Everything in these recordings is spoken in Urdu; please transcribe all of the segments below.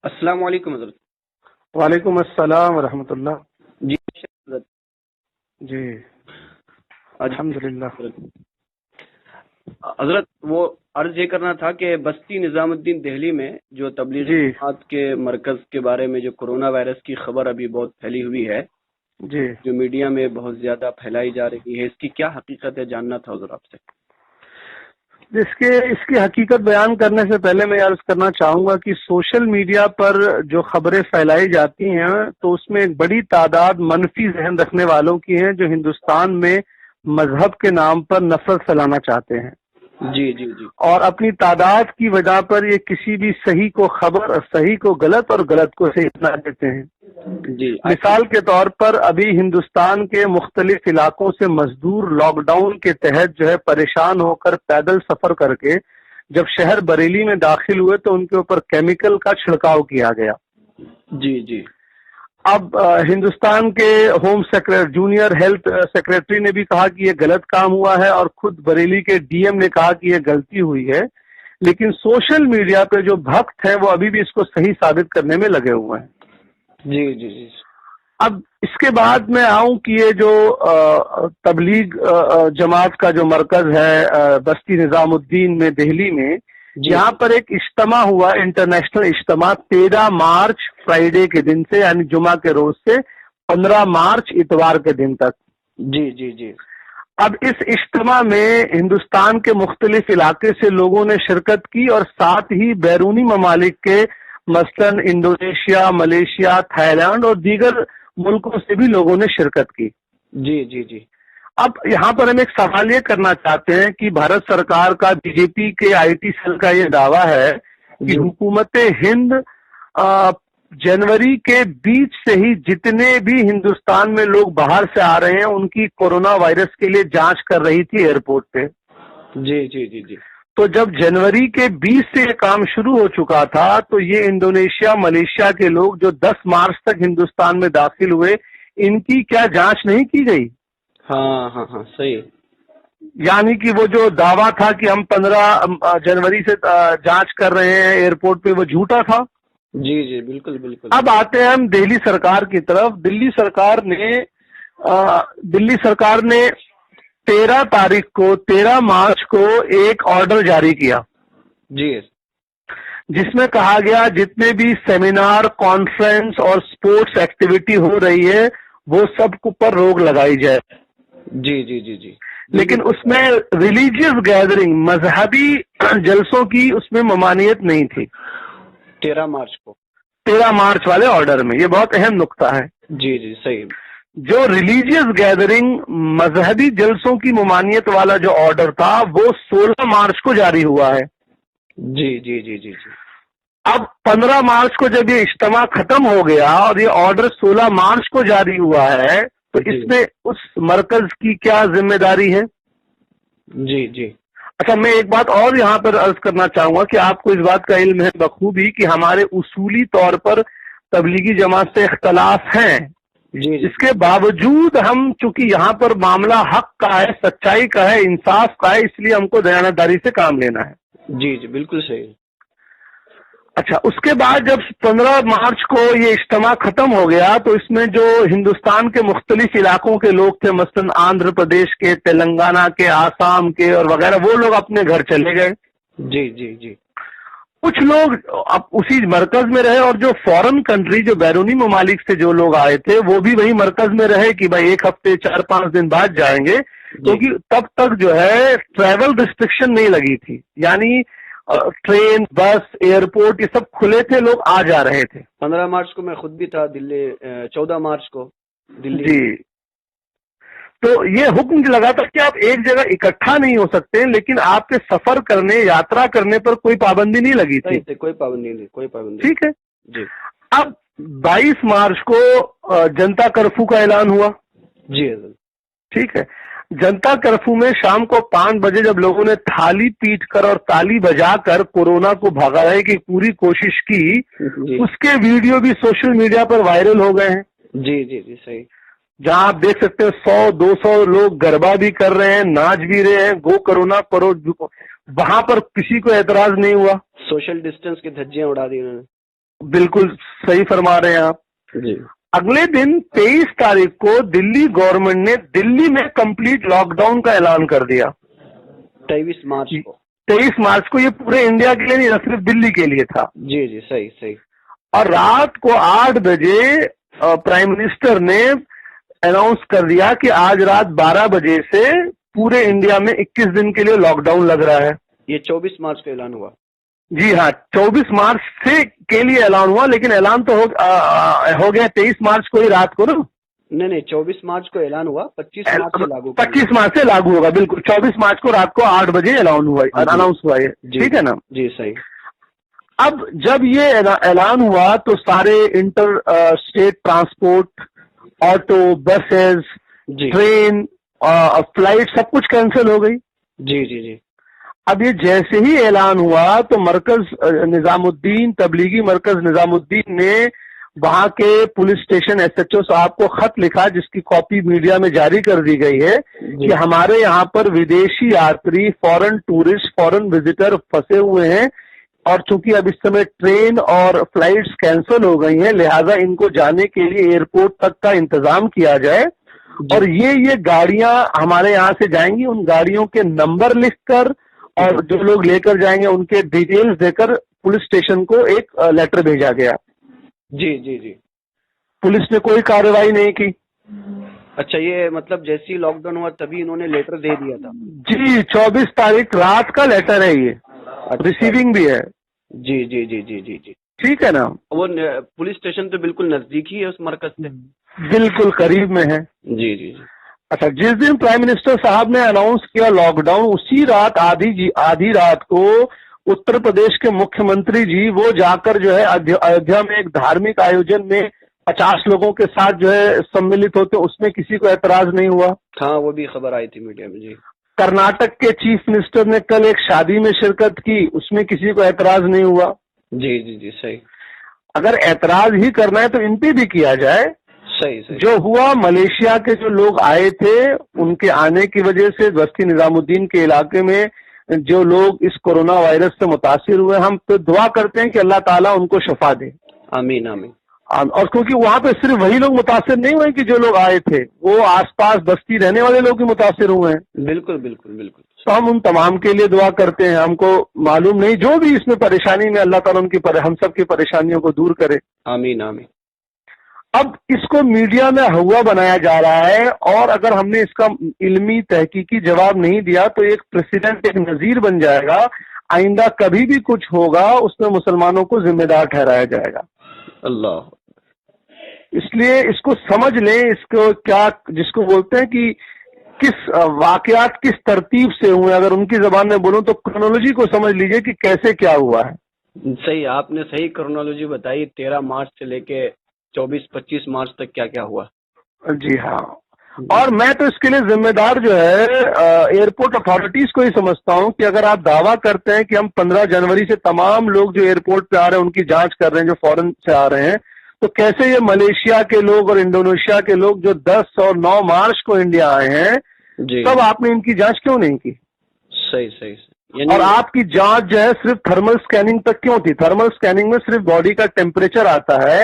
السلام علیکم حضرت۔ وعلیکم السلام ورحمۃ اللہ۔ جی حضرت۔ جی الحمدللہ۔ حضرت وہ عرض یہ کرنا تھا کہ بستی نظام الدین دہلی میں جو تبلیغی جماعت کے مرکز کے بارے میں جو کورونا وائرس کی خبر ابھی بہت پھیلی ہوئی ہے، جی جو میڈیا میں بہت زیادہ پھیلائی جا رہی ہے، اس کی کیا حقیقت ہے جاننا تھا حضور آپ سے۔ اس کی حقیقت بیان کرنے سے پہلے میں عرض کرنا چاہوں گا کہ سوشل میڈیا پر جو خبریں پھیلائی جاتی ہیں تو اس میں ایک بڑی تعداد منفی ذہن رکھنے والوں کی ہیں جو ہندوستان میں مذہب کے نام پر نفرت پھیلانا چاہتے ہیں۔ جی جی جی۔ اور اپنی تعداد کی وجہ پر یہ کسی بھی صحیح کو خبر اور صحیح کو غلط اور غلط کو صحیح بنا دیتے ہیں۔ جی مثال کے طور پر ابھی ہندوستان کے مختلف علاقوں سے مزدور لاک ڈاؤن کے تحت جو ہے پریشان ہو کر پیدل سفر کر کے جب شہر بریلی میں داخل ہوئے تو ان کے اوپر کیمیکل کا چھڑکاؤ کیا گیا۔ جی جی۔ اب ہندوستان کے جونیئر ہیلتھ سیکرٹری نے بھی کہا کہ یہ غلط کام ہوا ہے اور خود بریلی کے ڈی ایم نے کہا کہ یہ غلطی ہوئی ہے، لیکن سوشل میڈیا پہ جو بھکت ہیں وہ ابھی بھی اس کو صحیح ثابت کرنے میں لگے ہوئے ہیں۔ جی جی جی۔ اب اس کے بعد میں آؤں کہ یہ جو تبلیغ جماعت کا جو مرکز ہے بستی نظام الدین میں دہلی میں، یہاں پر ایک اجتماع ہوا، انٹرنیشنل اجتماع 13 مارچ فرائیڈے کے دن سے، یعنی جمعہ کے روز سے 15 مارچ اتوار کے دن تک۔ جی جی جی۔ اب اس اجتماع میں ہندوستان کے مختلف علاقے سے لوگوں نے شرکت کی اور ساتھ ہی بیرونی ممالک کے مثلاً انڈونیشیا، ملیشیا، تھائی لینڈ اور دیگر ملکوں سے بھی لوگوں نے شرکت کی۔ جی جی جی۔ اب یہاں پر ہم ایک سوال یہ کرنا چاہتے ہیں کہ بھارت سرکار کا بی جے پی کے آئی ٹی سیل کا یہ دعویٰ ہے کہ حکومت ہند جنوری کے بیچ سے ہی جتنے بھی ہندوستان میں لوگ باہر سے آ رہے ہیں ان کی کورونا وائرس کے لیے جانچ کر رہی تھی ایئرپورٹ پہ۔ جی جی جی جی۔ تو جب جنوری کے 20 سے یہ کام شروع ہو چکا تھا تو یہ انڈونیشیا، ملیشیا کے لوگ جو 10 مارچ تک ہندوستان میں داخل ہوئے، ان کی کیا جانچ نہیں کی گئی؟ ہاں ہاں ہاں صحیح۔ یعنی کہ وہ جو دعویٰ تھا کہ ہم 15 جنوری سے جانچ کر رہے ہیں ایئرپورٹ پہ، وہ جھوٹا تھا۔ جی جی بالکل بالکل۔ اب آتے ہیں ہم دہلی سرکار کی طرف۔ دہلی سرکار نے 13 مارچ کو ایک آرڈر جاری کیا، جی، جس میں کہا گیا جتنے بھی سیمینار، کانفرنس اور سپورٹس ایکٹیویٹی ہو رہی ہے وہ سب کو پر روک لگائی جائے۔ جی جی جی جی۔ لیکن اس میں ریلیجیس گیدرنگ، مذہبی جلسوں کی اس میں ممانعت نہیں تھی 13 مارچ کو، 13 مارچ والے آرڈر میں۔ یہ بہت اہم نقطہ ہے۔ جی جی صحیح۔ جو ریلیجیس گیدرنگ، مذہبی جلسوں کی ممانعت والا جو آرڈر تھا وہ 16 مارچ کو جاری ہوا ہے۔ جی جی جی جی جی۔ اب 15 مارچ کو جب یہ اجتماع ختم ہو گیا اور یہ آرڈر 16 مارچ کو جاری ہوا ہے تو اس میں اس مرکز کی کیا ذمہ داری ہے؟ جی جی۔ اچھا، میں ایک بات اور یہاں پر عرض کرنا چاہوں گا کہ آپ کو اس بات کا علم ہے بخوبی کہ ہمارے اصولی طور پر تبلیغی جماعت سے اختلاف ہیں۔ جی جی۔ اس کے باوجود ہم چونکہ یہاں پر معاملہ حق کا ہے، سچائی کا ہے، انصاف کا ہے، اس لیے ہم کو دیانتداری سے کام لینا ہے۔ جی جی بالکل صحیح۔ اچھا، اس کے بعد جب 15 مارچ کو یہ اجتماع ختم ہو گیا تو اس میں جو ہندوستان کے مختلف علاقوں کے لوگ تھے، مثلاً آندھر پردیش کے، تلنگانہ کے، آسام کے اور وغیرہ، وہ لوگ اپنے گھر چلے گئے۔ جی جی جی۔ کچھ لوگ اب اسی مرکز میں رہے اور جو فورن کنٹری، جو بیرونی ممالک سے جو لوگ آئے تھے وہ بھی وہی مرکز میں رہے کہ بھائی ایک ہفتے 4-5 دن بعد جائیں گے، کیونکہ تب تک جو ہے ٹریول ریسٹرکشن نہیں لگی تھی، یعنی ٹرین، بس، ایئرپورٹ یہ سب کھلے تھے، لوگ آ جا رہے تھے۔ 15 مارچ کو میں خود بھی تھا دلی، 14 مارچ کو دلی۔ جی، تو یہ حکم لگا تھا کہ آپ ایک جگہ اکٹھا نہیں ہو سکتے، لیکن آپ کے سفر کرنے، یاترا کرنے پر کوئی پابندی نہیں لگی تھی۔ کوئی پابندی نہیں، کوئی پابندی۔ ٹھیک ہے جی۔ اب 22 مارچ کو جنتا کرفیو کا اعلان ہوا۔ جی حضرت۔ ٹھیک ہے، جنتا کرفیو میں شام کو 5 بجے جب لوگوں نے تھالی پیٹ کر اور تالی بجا کر کورونا کو بھگانے کی پوری کوشش کی، اس کے ویڈیو بھی سوشل میڈیا پر وائرل ہو گئے ہیں۔ جی جی جی صحیح۔ جہاں آپ دیکھ سکتے ہیں 100-200 لوگ گربا بھی کر رہے ہیں، ناچ بھی رہے ہیں، گو کرونا کرو، وہاں پر کسی کو اعتراض نہیں ہوا۔ سوشل ڈسٹینس کی دھجیاں اڑا دی انہوں نے۔ بالکل صحیح فرما رہے ہیں آپ جی. اگلے دن 23 تاریخ کو دلی گورنمنٹ نے دلی میں کمپلیٹ لاک ڈاؤن کا اعلان کر دیا. 23 مارچ کو. 23 مارچ کو. یہ پورے انڈیا کے لیے نہیں، صرف دلی کے لیے تھا. جی جی صحیح صحیح. اور رات کو 8 بجے پرائم منسٹر نے اناؤنس کر دیا کہ آج رات 12 بجے سے پورے انڈیا میں 21 دن کے لیے لاک ڈاؤن لگ رہا ہے. یہ 24 مارچ کو اعلان ہوا. جی ہاں، 24 مارچ سے کے لیے اعلان ہوا، لیکن اعلان تو ہو گیا 23 مارچ کو ہی رات کو نا. نہیں 24 مارچ کو اعلان ہوا، 25 مارچ سے لاگو. 25 مارچ سے لاگو ہوگا، بالکل. 24 مارچ کو رات کو 8 بجے اناؤنس ہوا یہ. ٹھیک ہے نا. جی صحیح. اب جب یہ اعلان ہوا تو سارے interstate transport, auto, buses, train, flight سب کچھ کینسل ہو گئی. جی جی جی. اب یہ جیسے ہی اعلان ہوا تو مرکز نظام الدین، تبلیغی مرکز نظام الدین نے وہاں کے police station S H O صاحب کو خط لکھا، جس کی کاپی میڈیا میں جاری کر دی گئی ہے کہ ہمارے یہاں پر ودیشی یاتری، فورن ٹورسٹ، فورن وزٹر پھنسے ہوئے ہیں، اور چونکہ اب اس سمے ٹرین اور فلائٹس کینسل ہو گئی ہیں، لہذا ان کو جانے کے لیے ایئرپورٹ تک کا انتظام کیا جائے. اور یہ گاڑیاں ہمارے یہاں سے جائیں گی، ان گاڑیوں کے نمبر لکھ کر اور جو لوگ لے کر جائیں گے ان کے ڈیٹیلز دے کر پولیس اسٹیشن کو ایک لیٹر بھیجا گیا. جی جی جی. پولیس نے کوئی کارروائی نہیں کی. اچھا، یہ مطلب جیسے ہی لاک ڈاؤن ہوا تبھی انہوں نے لیٹر دے دیا تھا. جی 24 تاریخ رات کا لیٹر ہے یہ. ریسیونگ بھی ہے. جی جی جی جی جی جی. ٹھیک ہے نا. وہ پولیس اسٹیشن تو بالکل نزدیک ہی ہے اس مرکز سے. بالکل قریب میں ہے. جی جی جی. اچھا، جس دن پرائم منسٹر صاحب نے اناؤنس کیا لاک ڈاؤن، اسی رات آدھی رات کو اتر پردیش کے مکھیہ منتری جی وہ جا کر جو ہے ایودھیا میں ایک دھارمک آیوجن میں 50 لوگوں کے ساتھ جو ہے سملت ہوتے، اس میں کسی کو اعتراض نہیں ہوا. ہاں وہ بھی خبر آئی تھی میڈیا میں. جی. کرناٹک کے چیف منسٹر نے کل ایک شادی میں شرکت کی، اس میں کسی کو اعتراض نہیں ہوا. جی جی جی صحیح. اگر اعتراض ہی کرنا ہے تو ان پہ بھی کیا جائے. صحیح صحیح. جو ہوا ملیشیا کے جو لوگ آئے تھے ان کے آنے کی وجہ سے بستی نظام الدین کے علاقے میں جو لوگ اس کورونا وائرس سے متاثر ہوئے، ہم تو دعا کرتے ہیں کہ اللہ تعالیٰ ان کو شفا دے. آمین آمین. اور کیونکہ وہاں پہ صرف وہی لوگ متاثر نہیں ہوئے کہ جو لوگ آئے تھے، وہ آس پاس بستی رہنے والے لوگ بھی متاثر ہوئے ہیں. بالکل بالکل بالکل. تو ہم ان تمام کے لیے دعا کرتے ہیں. ہم کو معلوم نہیں جو بھی اس میں پریشانی میں، اللہ تعالیٰ ہم سب کی پریشانیوں کو دور کرے. آمین آمین. اب اس کو میڈیا میں ہوا بنایا جا رہا ہے، اور اگر ہم نے اس کا علمی تحقیقی جواب نہیں دیا تو ایک پریسیڈنٹ، ایک نظیر بن جائے گا. آئندہ کبھی بھی کچھ ہوگا اس میں مسلمانوں کو ذمہ دار ٹھہرایا جائے گا. اللہ. اس لیے اس کو سمجھ لیں، اس کو کیا جس کو بولتے ہیں کہ کس واقعات کس ترتیب سے ہوئے، اگر ان کی زبان میں بولوں تو کرونالوجی کو سمجھ لیجئے کہ کیسے کیا ہوا ہے. صحیح، آپ نے صحیح کرونالوجی بتائی. 13 مارچ سے لے کے 24-25 مارچ تک کیا کیا ہوا. جی ہاں. اور میں تو اس کے لیے ذمہ دار جو ہے ایئرپورٹ اتھارٹیز کو ہی سمجھتا ہوں کہ اگر آپ دعویٰ کرتے ہیں کہ ہم 15 جنوری سے تمام لوگ جو ایئرپورٹ پہ آ رہے ہیں ان کی جانچ کر رہے ہیں، جو فورن سے آ رہے ہیں، تو کیسے یہ ملیشیا کے لوگ اور انڈونیشیا کے لوگ جو 10 اور 9 مارچ کو انڈیا آئے ہیں، تب آپ نے ان کی جانچ کیوں نہیں کی؟ صحیح صحیح. اور آپ کی جانچ جو ہے صرف تھرمل سکیننگ تک کیوں تھی؟ تھرمل سکیننگ میں صرف باڈی کا ٹیمپریچر آتا ہے.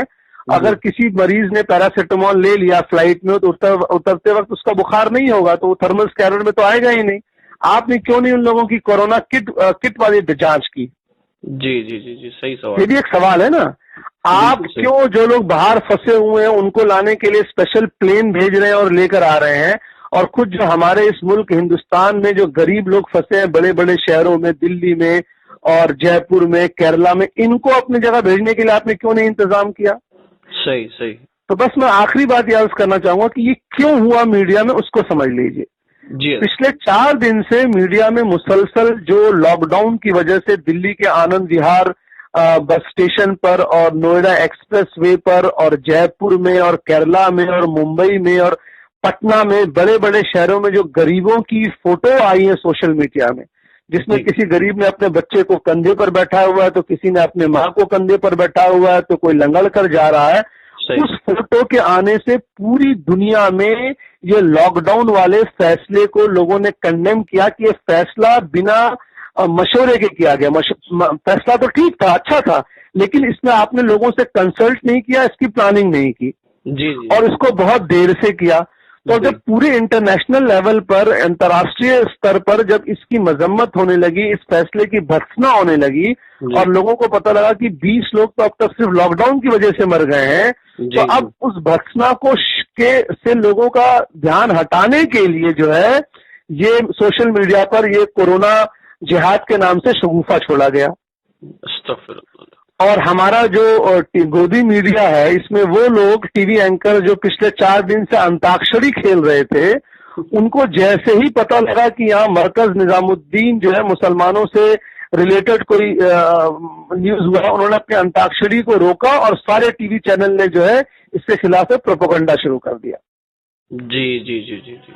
اگر کسی مریض نے پیراسیٹامول لے لیا فلائٹ میں تو اترتے وقت اس کا بخار نہیں ہوگا، تو وہ تھرمل سکینر میں تو آئے گا ہی نہیں. آپ نے کیوں نہیں ان لوگوں کی کورونا کٹ والی جانچ کی؟ جی جی جی جی صحیح سوال. یہ بھی ایک سوال ہے نا. آپ کیوں جو لوگ باہر پھنسے ہوئے ہیں ان کو لانے کے لیے اسپیشل پلین بھیج رہے ہیں اور لے کر آ رہے ہیں، اور خود جو ہمارے اس ملک ہندوستان میں جو غریب لوگ پھنسے ہیں بڑے بڑے شہروں میں، دلی میں اور جے پور میں، کیرلا میں، ان کو اپنی جگہ بھیجنے کے لیے آپ نے کیوں نہیں انتظام کیا؟ صحیح صحیح. تو بس میں آخری بات یہ عرض کرنا چاہوں گا کہ یہ کیوں ہوا میڈیا میں، اس کو سمجھ لیجئے. جی. پچھلے 4 دن سے میڈیا میں مسلسل جو لاک ڈاؤن کی وجہ سے دلی کے آنند وہار بس اسٹیشن پر اور نوئیڈا ایکسپریس وے پر اور جے پور میں اور کیرلا میں اور ممبئی میں اور پٹنہ میں، بڑے بڑے شہروں میں جو غریبوں کی فوٹو آئی ہیں سوشل میڈیا میں، جس میں کسی غریب نے اپنے بچے کو کندھے پر بیٹھا ہوا ہے، تو کسی نے اپنے ماں کو کندھے پر بیٹھا ہوا ہے، تو کوئی لنگڑ کر جا رہا ہے. اس فوٹو کے آنے سے پوری دنیا میں یہ لاک ڈاؤن والے فیصلے کو لوگوں نے کنڈیم کیا کہ یہ فیصلہ بنا مشورے کے کیا گیا. فیصلہ تو ٹھیک تھا، اچھا تھا، لیکن اس میں آپ نے لوگوں سے کنسلٹ نہیں کیا، اس کی پلاننگ نہیں کی، جی اور اس کو بہت دیر سے کیا. تو جب پورے انٹرنیشنل لیول پر، انترراشٹریہ استر پر جب اس کی مذمت ہونے لگی، اس فیصلے کی بھرتسنا ہونے لگی، اور لوگوں کو پتہ لگا کہ 20 لوگ تو اب تک صرف لاک ڈاؤن کی وجہ سے مر گئے ہیں، تو اب اس بھرتسنا سے لوگوں کا دھیان ہٹانے کے لیے جو ہے یہ سوشل میڈیا پر یہ کورونا جہاد کے نام سے شگوفہ چھوڑا گیا. استغفر اللہ. اور ہمارا جو گودی میڈیا ہے، اس میں وہ لوگ ٹی وی اینکر جو پچھلے 4 دن سے انتاکشری کھیل رہے تھے، ان کو جیسے ہی پتہ لگا کہ یہاں مرکز نظام الدین جو ہے مسلمانوں سے ریلیٹڈ کوئی نیوز ہوا، انہوں نے اپنے انتاکشری کو روکا اور سارے ٹی وی چینل نے جو ہے اس کے خلاف پروپیگنڈا شروع کر دیا. جی جی جی جی جی.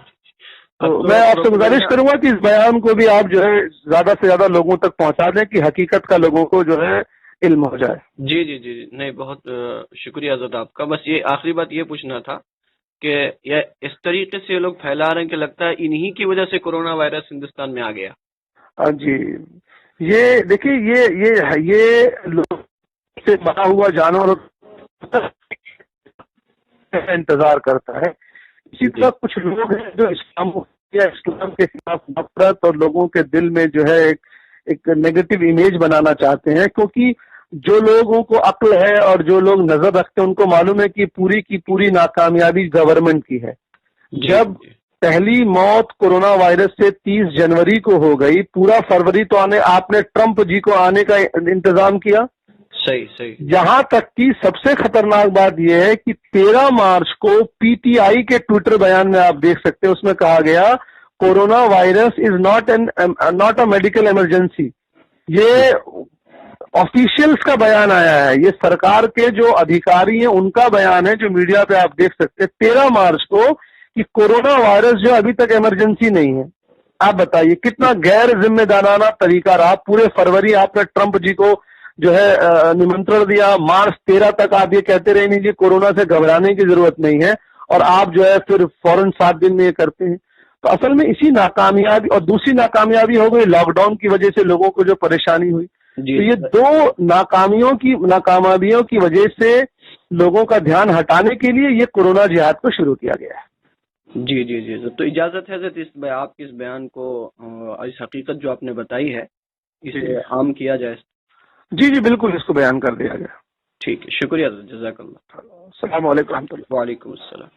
تو میں آپ سے گزارش کروں گا کہ اس بیان کو بھی آپ جو ہے زیادہ سے زیادہ لوگوں تک پہنچا دیں کہ حقیقت کا لوگوں کو جو ہے علم ہو جائے. جی جی جی نہیں، بہت شکریہ حضرت آپ کا. بس یہ آخری بات یہ پوچھنا تھا کہ یہ اس طریقے سے لوگ پھیلا رہے ہیں کہ لگتا ہے انہی کی وجہ سے کورونا وائرس ہندوستان میں آ گیا. جی، یہ دیکھیے یہ لوگ سے مرا ہوا جانور انتظار کرتا ہے. اسی طرح کچھ لوگ ہیں جو اسلام کے خلاف نفرت اور لوگوں کے دل میں جو ہے ایک نیگیٹو امیج بنانا چاہتے ہیں، کیونکہ جو لوگوں کو عقل ہے اور جو لوگ نظر رکھتے ہیں ان کو معلوم ہے کہ پوری کی پوری ناکامیابی گورنمنٹ کی ہے. جب پہلی موت کورونا وائرس سے 30 جنوری کو ہو گئی، پورا فروری تو آپ نے ٹرمپ جی کو آنے کا انتظام کیا. صحیح. یہاں تک کہ سب سے خطرناک بات یہ ہے کہ 13 مارچ کو پی ٹی آئی کے ٹویٹر بیان میں آپ دیکھ سکتے ہیں، اس میں کہا گیا corona virus is not a medical emergency. یہ آفیشیلز کا بیان آیا ہے، یہ سرکار کے جو ادھیکاری ہیں ان کا بیان ہے جو میڈیا پہ آپ دیکھ سکتے ہیں 13 مارچ کو، کہ کورونا وائرس جو ابھی تک ایمرجنسی نہیں ہے. آپ بتائیے کتنا غیر ذمہ دارانہ طریقہ رہا. پورے فروری آپ نے ٹرمپ جی کو جو ہے نمنترن دیا، مارچ 13 تک آپ یہ کہتے رہے نہیں جی کورونا سے گھبرانے کی ضرورت نہیں ہے، اور آپ جو ہے پھر فوراً 7 دن میں یہ کرتے ہیں. تو اصل میں اسی ناکامیابی، اور دوسری ناکامیابی ہو گئی لاک ڈاؤن کی وجہ سے لوگوں کو جو پریشانی ہوئی. تو یہ دو ناکامیابیوں کی وجہ سے لوگوں کا دھیان ہٹانے کے لیے یہ کورونا جہاد کو شروع کیا گیا ہے. جی جی جی. تو اجازت ہے حضرت آپ کے اس بیان کو، اس حقیقت جو آپ نے بتائی ہے اسے عام کیا جائے. جی بالکل، اس کو بیان کر دیا گیا. ٹھیک ہے، شکریہ حضرت، جزاک اللہ. السلام علیکم و رحمۃ اللہ. وعلیکم السلام.